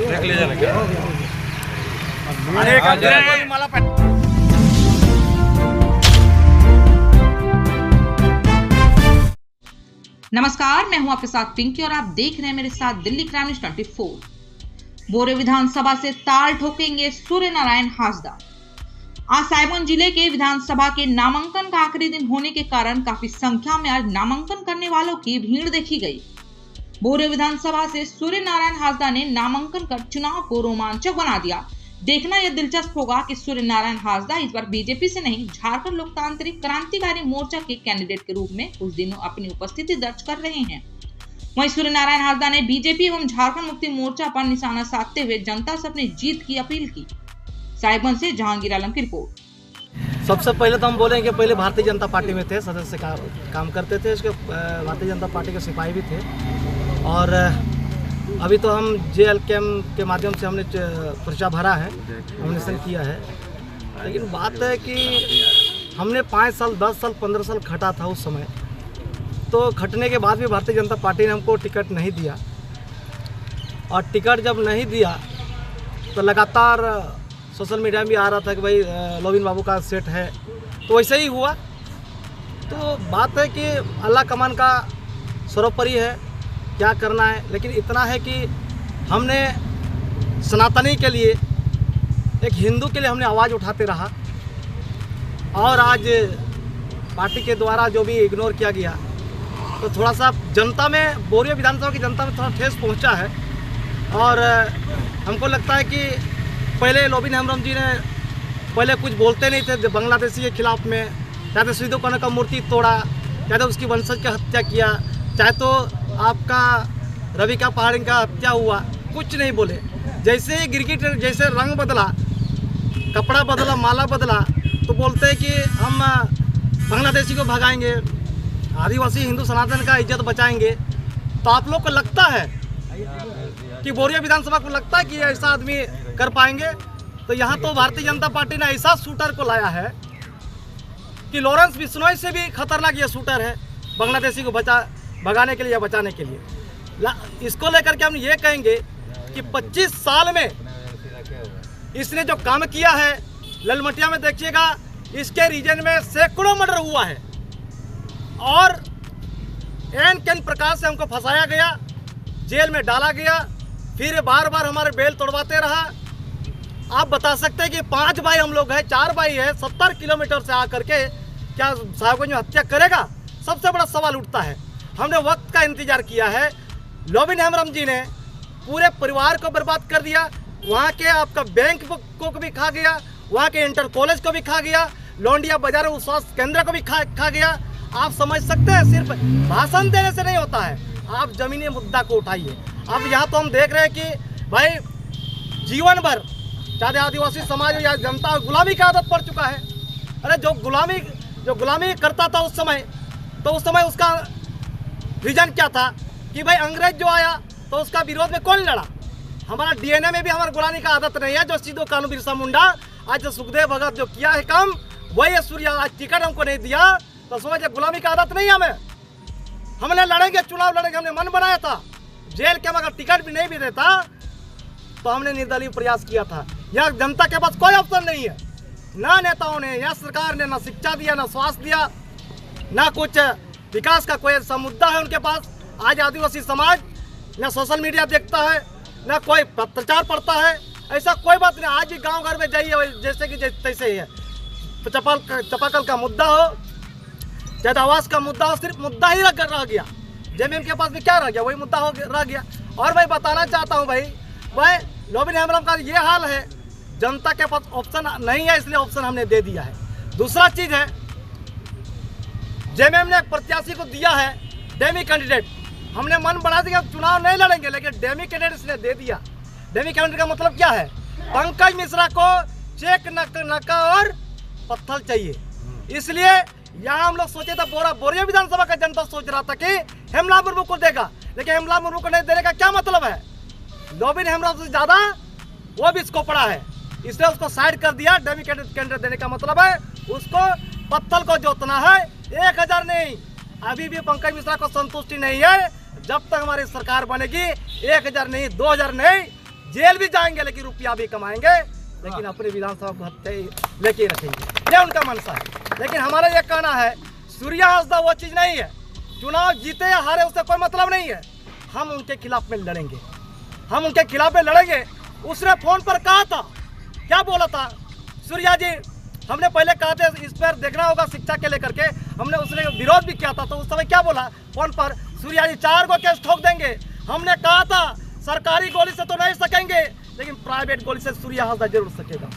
देख लीजिए ना क्या नमस्कार, मैं हूं आपके साथ पिंकी और आप देख रहे हैं मेरे साथ दिल्ली क्राइम न्यूज़ 24। बोरे विधानसभा से ताल ठोकेंगे सूर्य नारायण हांसदा। आज साहिबगंज जिले के विधानसभा के नामांकन का आखिरी दिन होने के कारण काफी संख्या में आज नामांकन करने वालों की भीड़ देखी गई। बोरे विधानसभा से सूर्य नारायण हांसदा ने नामांकन कर चुनाव को रोमांचक बना दिया। देखना यह दिलचस्प होगा कि सूर्य नारायण हांसदा इस बार बीजेपी से नहीं, झारखंड लोकतांत्रिक क्रांतिकारी मोर्चा के कैंडिडेट के रूप में कुछ दिनों अपनी उपस्थिति दर्ज कर रहे हैं। वहीं सूर्य नारायण हांसदा ने बीजेपी एवं झारखंड मुक्ति मोर्चा पर निशाना साधते हुए जनता से अपनी जीत की अपील की। साहिबगंज से जहांगीर आलम की रिपोर्ट। सबसे पहले तो हम बोलेंगे पहले भारतीय जनता पार्टी में थे, सदस्य काम करते थे, इसके भारतीय जनता पार्टी के सिपाही भी थे और अभी तो हम जेएल कैम्प के माध्यम से हमने पर्चा भरा है, नॉमिनेशन किया है। लेकिन बात है कि हमने 5 साल 10 साल 15 साल खटा था उस समय, तो खटने के बाद भी भारतीय जनता पार्टी ने हमको टिकट नहीं दिया और टिकट जब नहीं दिया तो लगातार सोशल मीडिया में भी आ रहा था कि भाई लोबिन बाबू का सेट है, तो वैसे ही हुआ। तो बात है कि अल्लाह कमान का सर्वोपरि है, क्या करना है। लेकिन इतना है कि हमने सनातनी के लिए, एक हिंदू के लिए हमने आवाज़ उठाते रहा और आज पार्टी के द्वारा जो भी इग्नोर किया गया तो थोड़ा सा जनता में, बोरिया विधानसभा की जनता में थोड़ा ठेस पहुंचा है। और हमको लगता है कि पहले लोबिन हेम्ब्रम जी ने पहले कुछ बोलते नहीं थे बांग्लादेशी के खिलाफ में, चाहे तो सिद्धू कान्हू का मूर्ति तोड़ा, चाहे तो उसकी वंशज की हत्या किया, चाहे तो आपका रविका पहाड़ी का हत्या हुआ, कुछ नहीं बोले। जैसे ही गिरगिट जैसे रंग बदला, कपड़ा बदला, माला बदला, तो बोलते हैं कि हम बांग्लादेशी को भगाएंगे, आदिवासी हिंदू सनातन का इज्जत बचाएंगे। तो आप लोग को लगता है कि बोरिया विधानसभा को लगता है कि ऐसा आदमी कर पाएंगे? तो यहाँ तो भारतीय जनता पार्टी ने ऐसा शूटर को लाया है कि लॉरेंस बिश्नोई से भी खतरनाक ये शूटर है, बांग्लादेशी को भगाने के लिए या बचाने के लिए। इसको लेकर के हम ये कहेंगे कि 25 साल में इसने जो काम किया है, ललमटिया में देखिएगा, इसके रीजन में सैकड़ों मर्डर हुआ है और एन केन प्रकार से हमको फंसाया गया, जेल में डाला गया, फिर बार बार हमारे बेल तोड़वाते रहा। आप बता सकते हैं कि 5 भाई हम लोग हैं, 4 भाई है, 70 किलोमीटर से आकर के क्या साहिबगंज में हत्या करेगा? सबसे बड़ा सवाल उठता है। हमने वक्त का इंतजार किया है। लोबिन हेम्ब्रम जी ने पूरे परिवार को बर्बाद कर दिया, वहाँ के आपका बैंक को भी खा गया, वहाँ के इंटर कॉलेज को भी खा गया, लौंडिया बाजार स्वास्थ्य केंद्र को भी खा गया। आप समझ सकते हैं, सिर्फ भाषण देने से नहीं होता है, आप जमीनी मुद्दा को उठाइए। अब यहाँ तो हम देख रहे हैं कि भाई जीवन भर चाहे आदिवासी समाज या जनता गुलामी की आदत पड़ चुका है। अरे जो गुलामी करता था उस समय, तो उस समय उसका रीजन क्या था कि भाई अंग्रेज जो आया तो उसका विरोध में कौन लड़ा? हमारा डीएनए में भी हमारा गुलामी का आदत नहीं है। जो सिद्धू कान्हू बिरसा मुंडा, आज जो सुखदेव भगत जो किया है काम, वही सूर्य आज टिकट हमको नहीं दिया तो समझे गुलामी का आदत नहीं है हमें। हमने लड़ेंगे, चुनाव लड़ेंगे, हमने मन बनाया था। जेल के अगर टिकट भी नहीं भी देता तो हमने निर्दलीय प्रयास किया था। यहाँ जनता के पास कोई ऑप्शन नहीं है, ना नेताओं ने, या सरकार ने ना शिक्षा दिया, ना स्वास्थ्य दिया, ना कुछ विकास का कोई ऐसा मुद्दा है उनके पास। आज आदिवासी समाज ना सोशल मीडिया देखता है, ना कोई पत्रचार पढ़ता है, ऐसा कोई बात नहीं। आज भी गांव घर में जाइए जैसे कि तैसे ही है। चापाकल का मुद्दा हो, चाहे आवास का मुद्दा हो, सिर्फ मुद्दा ही रह गया। जेएमएम के पास भी क्या रह गया? वही मुद्दा रह गया। और मैं बताना चाहता हूँ भाई लोबिन हेम्ब्रम का ये हाल है, जनता के पास ऑप्शन नहीं है, इसलिए ऑप्शन हमने दे दिया है। दूसरा चीज है, जेएमएम ने एक प्रत्याशी को दिया है डेमी कैंडिडेट। हमने मन बना दिया चुनाव नहीं लड़ेंगे, लेकिन डेमी कैंडिडेट इसने दे दिया। डेमी कैंडिडेट का मतलब क्या है? पंकज मिश्रा को चेक नक्का और पत्थर चाहिए। इसलिए यहाँ हम लोग सोचे थे, बोरिया विधानसभा का जनता सोच रहा था कि हेमला मुर्मू को देगा, लेकिन हेमला मुर्मू को नहीं देने का क्या मतलब है? लोबिन हेम्ब्रम से ज्यादा वो भी इसको पड़ा है, इसलिए उसको साइड कर दिया। डेमी कैंडिडेट देने का मतलब है उसको पत्थर को जोतना है। 1000 नहीं, अभी भी पंकज मिश्रा को संतुष्टि नहीं है। जब तक हमारी सरकार बनेगी 1000 नहीं, 2000 नहीं, जेल भी जाएंगे लेकिन रुपया भी कमाएंगे, लेकिन अपने विधानसभा को हत्या लेके रखेंगे। ये उनका मनसा है। लेकिन हमारा ये कहना है सूर्या हांसदा वो चीज़ नहीं है। चुनाव जीते या हारे उससे कोई मतलब नहीं है। हम उनके खिलाफ में लड़ेंगे, हम उनके खिलाफ में लड़ेंगे। उसने फोन पर कहा था, क्या बोला था सूर्या जी, हमने पहले कहा था इस पर देखना होगा शिक्षा के लेकर के, हमने उसने विरोध भी किया था। तो उस समय क्या बोला फोन पर, सूर्या जी 4 को केस ठोक देंगे। हमने कहा था सरकारी गोली से तो नहीं सकेंगे, लेकिन प्राइवेट गोली से सूर्या हांसदा जरूर सकेगा।